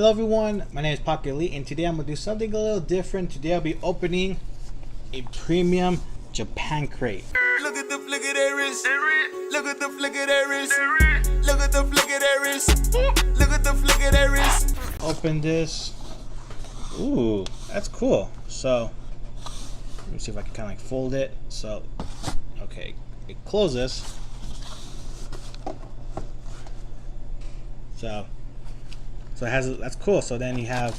Hello everyone, my name is Pocket Elite and today I'm going to do something a little different. Today I'll be opening a premium Japan crate. Look at the flick of that wrist. Look at the flick of that wrist. Look at the flick of that wrist. Look at the flick of that wrist. Open this. Ooh, that's cool. So, let me see if I can kind of like fold it. So, okay, it closes. So it has, that's cool. So then you have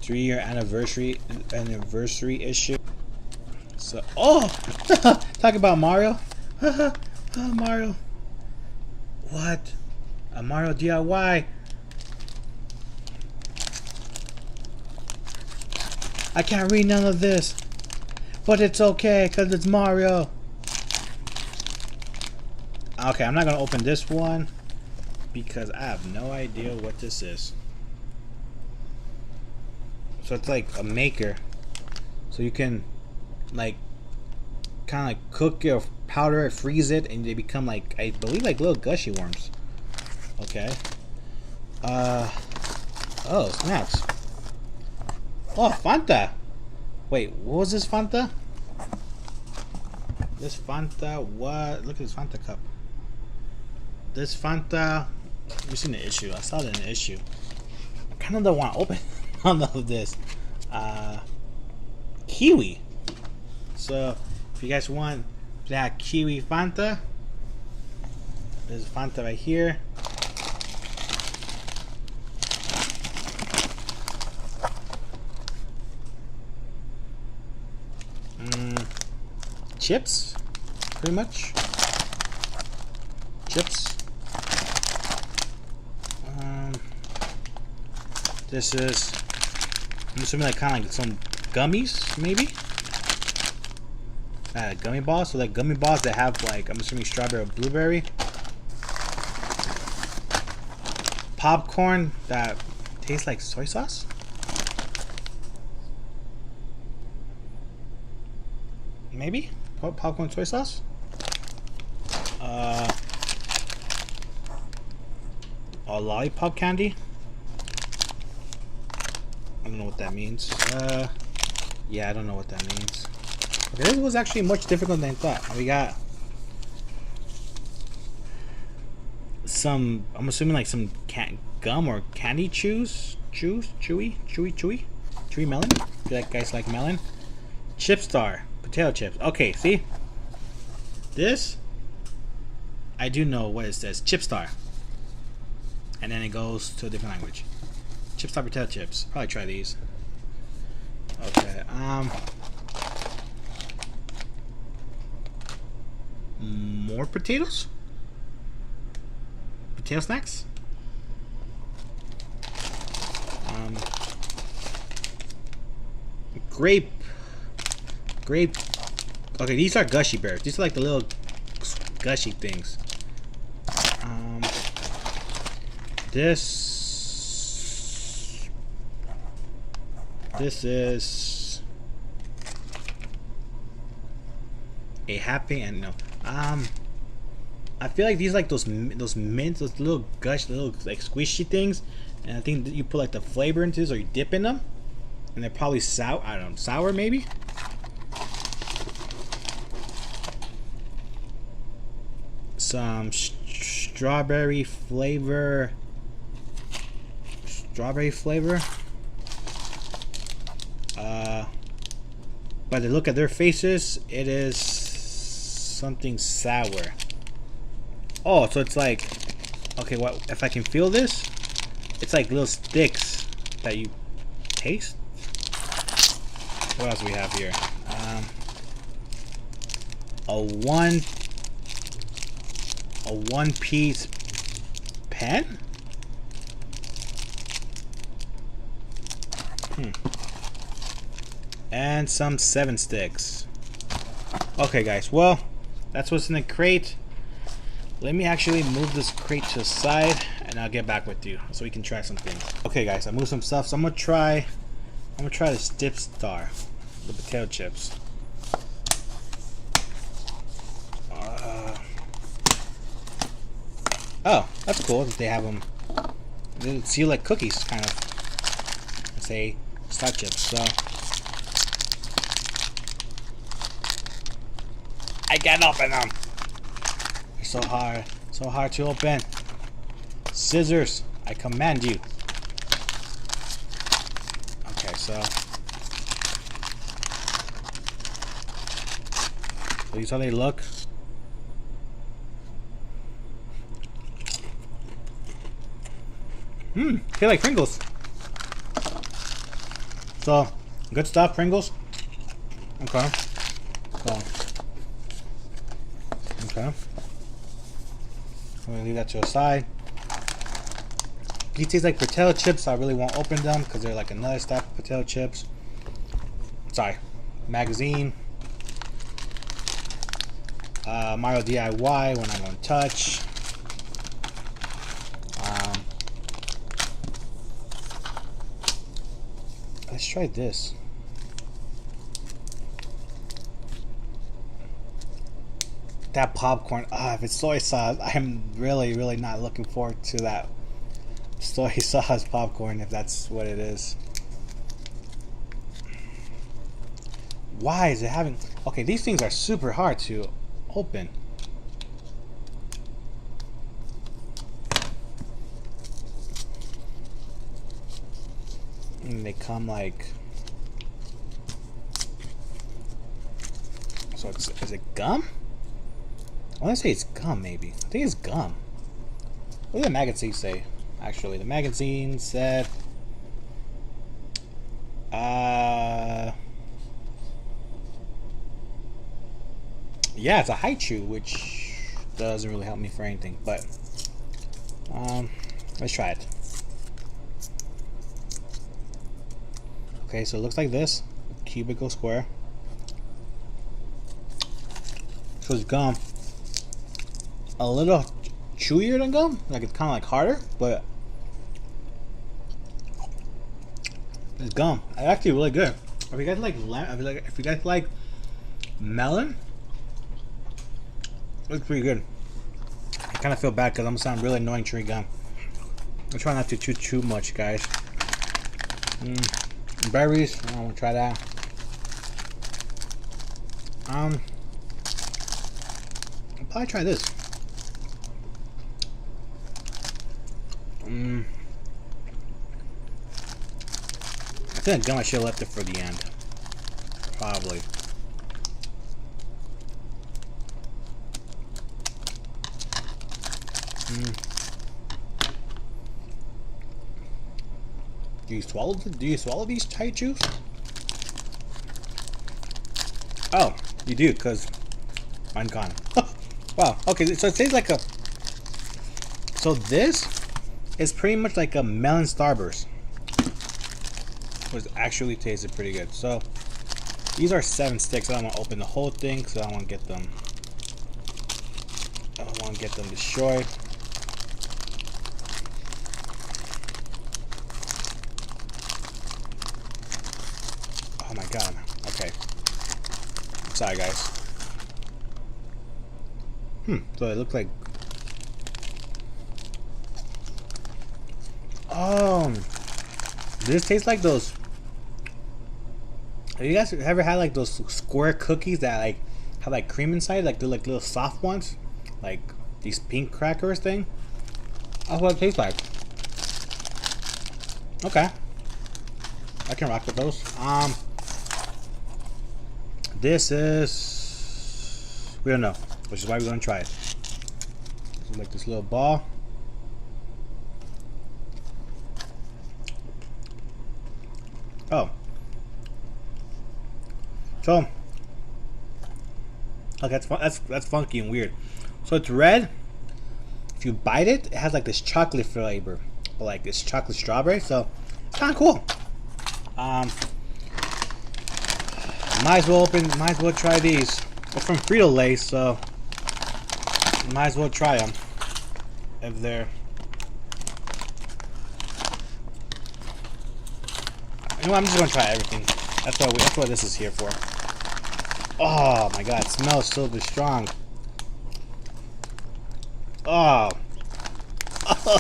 3-year anniversary issue. So, oh, talk about Mario. Oh, Mario. What? A Mario DIY. I can't read none of this, but it's okay because it's Mario. Okay, I'm not gonna open this one because I have no idea what this is. So it's like a maker, so you can like kind of like cook it or powder it, freeze it, and they become like, I believe, like little gushy worms. Okay. Oh, snaps. Oh, Fanta. Wait, what was this Fanta? This Fanta, what? Look at this Fanta cup. This Fanta, you seen the issue. I saw it in the issue. I kind of don't want to open none of this. Kiwi. So, if you guys want that Kiwi Fanta, there's Fanta right here. Chips, pretty much. Chips. This is, I'm assuming, like kind of like some gummies, maybe. Gummy balls. So like gummy balls that have like, I'm assuming, strawberry or blueberry. Popcorn that tastes like soy sauce. Maybe popcorn soy sauce. A lollipop candy. I don't know what that means. Yeah, I don't know what that means. Okay, this was actually much difficult than I thought. We got some, I'm assuming like some gum or candy chewy melon. If you guys like melon. Chip Star, potato chips. Okay, see? This, I do know what it says. Chip Star. And then it goes to a different language. Chip Star potato chips. Probably try these. Okay, more potatoes? Potato snacks? Grape. Okay, these are gushy bears. These are like the little gushy things. This is a happy and no. I feel like these are like those mints, those little little like squishy things, and I think that you put like the flavor into this or you dip in them, and they're probably sour. I don't know, sour maybe. Some strawberry flavor. By the look at their faces, it is something sour. Oh, so it's like, okay, what if I can feel this? It's like little sticks that you taste. What else do we have here? A one-piece pen. And some 7 sticks. Okay, guys. Well, that's what's in the crate. Let me actually move this crate to the side, and I'll get back with you so we can try some things. Okay, guys. I moved some stuff, so I'm gonna try this Dip Star, the potato chips. Oh, that's cool that they have them They seal like cookies, kind of. Let's say star chips. So I can't open them. They're so hard to open. Scissors, I command you. Okay, so these how they look. Feel like Pringles. So, good stuff, Pringles. Okay. So, okay. I'm gonna leave that to the side. These taste like potato chips. I really won't open them because they're like another type of potato chips. Sorry. Magazine. Mario DIY when I won't touch. Let's try this. That popcorn. If it's soy sauce, I'm really not looking forward to that soy sauce popcorn, if that's what it is. Why is it having... Okay, these things are super hard to open. And they come like... So it's... Is it gum? I want to say it's gum, maybe. I think it's gum. What did the magazine say? Actually, the magazine said... Yeah, it's a high chew, which doesn't really help me for anything, but... let's try it. Okay, so it looks like this. Cubicle square. So it's gum. A little chewier than gum. Like it's kind of like harder, but it's gum. It's actually really good. If you guys like if you guys like melon, it's pretty good. I kind of feel bad because I'm gonna sound really annoying chewing gum. I'm trying not to chew too much, guys. Berries. I want to try that. I'll probably try this. I think gum I should have left it for the end. Probably. Do you swallow these Thai chews? Oh, you do, because mine's gone. Wow, okay, so it tastes like a... So this is pretty much like a melon Starburst. Which actually tasted pretty good. So, these are 7 sticks. I don't want to open the whole thing, because I don't want to get them... I don't want to get them destroyed. Oh my god. Okay. Sorry, guys. So it looks like... Oh, this tastes like those... Have you guys ever had like those square cookies that like have like cream inside? Like they're like little soft ones? Like these pink crackers thing? That's what it tastes like. Okay. I can rock with those. This is... We don't know. Which is why we're gonna try it. So like this little ball. Oh. So. Okay, that's funky and weird. So it's red. If you bite it, it has like this chocolate flavor, but like this chocolate strawberry. So it's kind of cool. Might as well try these. They're from Frito-Lay, so might as well try them if they're... You know, I'm just gonna try everything. That's what this is here for. Oh my god, it smells so strong. Oh. Oh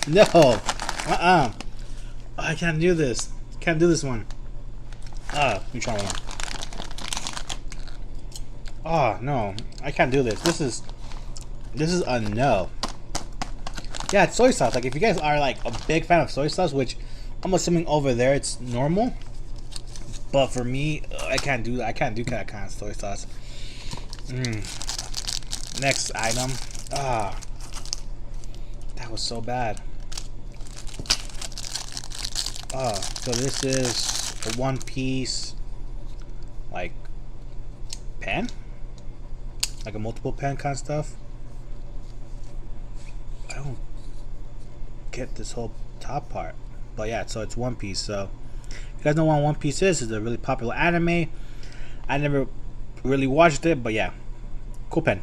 no. I can't do this. Can't do this one. Let me try one more. Oh no, I can't do this. This is a no. Yeah, it's soy sauce. Like if you guys are like a big fan of soy sauce, which I'm assuming over there it's normal, but for me, I can't do that. I can't do that kind of soy sauce. Next item. That was so bad. So this is a one-piece, like, pen? Like a multiple pen kind of stuff. I don't get this whole top part. But yeah, so it's One Piece. So if you guys know what One Piece is, it's a really popular anime. I never really watched it, but yeah. Cool pen.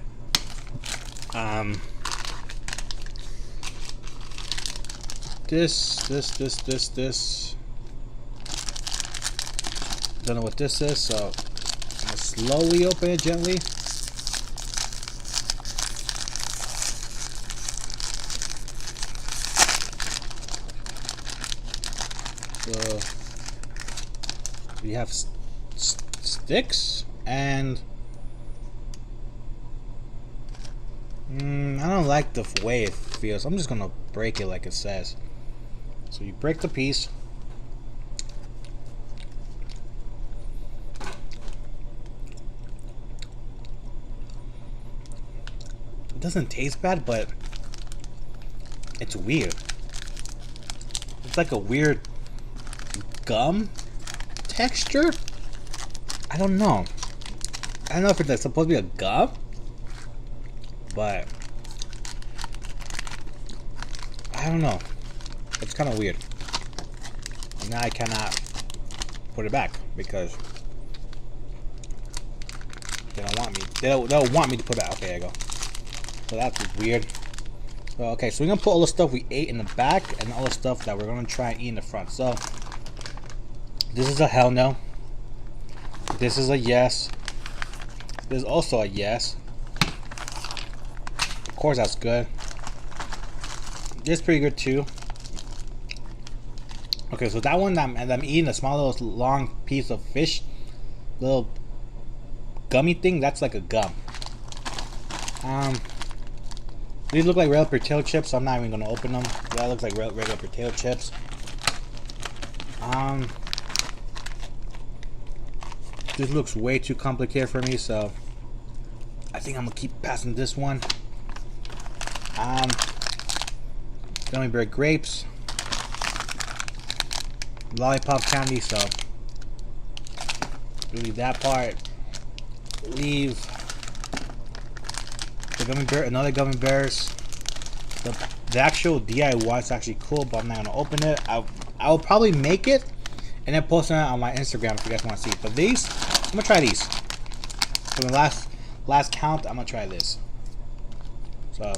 This. Don't know what this is, so I'm gonna slowly open it gently. So we have sticks and I don't like the way it feels. I'm just gonna break it like it says. So you break the piece. It doesn't taste bad, but it's weird. It's like a weird gum texture. I don't know. I don't know if it's like supposed to be a gum, but I don't know. It's kind of weird. And now I cannot put it back because they don't want me. They don't want me to put it back. Okay, there you go. So that's weird. So, okay, so we're gonna put all the stuff we ate in the back and all the stuff that we're gonna try and eat in the front. So this is a hell no. This is a yes. This is also a yes. Of course, that's good. This is pretty good too. Okay, so that one I'm eating a small little long piece of fish, little gummy thing. That's like a gum. These look like regular potato chips, so I'm not even gonna open them. That looks like regular potato chips. This looks way too complicated for me, so I think I'm gonna keep passing this one. Gummy bear grapes, lollipop candy, so leave that part. Leave the gummy bear, another gummy bears. The actual DIY is actually cool, but I'm not gonna open it. I'll probably make it and then post it on my Instagram if you guys want to see it. But these, I'm gonna try these. For the last count, I'm gonna try this. So.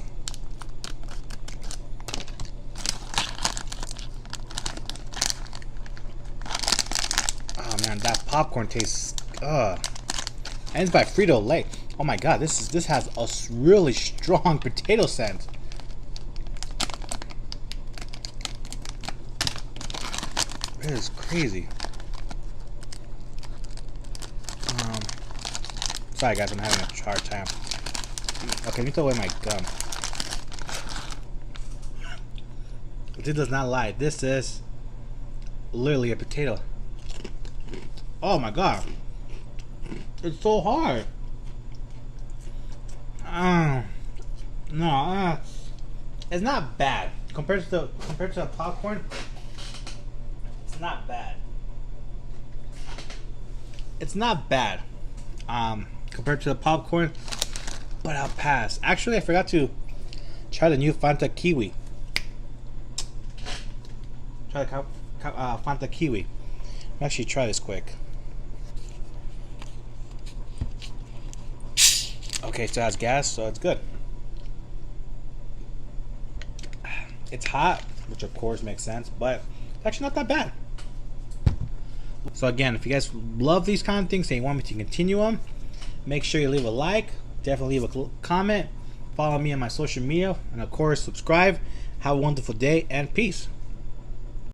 Oh man, that popcorn tastes. And it's by Frito-Lay. Oh my god, this has a really strong potato scent. It is crazy. Sorry guys, I'm having a hard time. Okay, let me throw away my gum. This does not lie. This is literally a potato. Oh my god. It's so hard. No, it's not bad compared to the popcorn. It's not bad. It's not bad compared to the popcorn, but I'll pass. Actually, I forgot to try the new Fanta Kiwi. Try the Fanta Kiwi. I'll actually try this quick. Okay, so it has gas, so it's good. It's hot, which of course makes sense, but it's actually not that bad. So again, if you guys love these kind of things and you want me to continue them, make sure you leave a like, definitely leave a comment, follow me on my social media, and of course subscribe. Have a wonderful day and peace.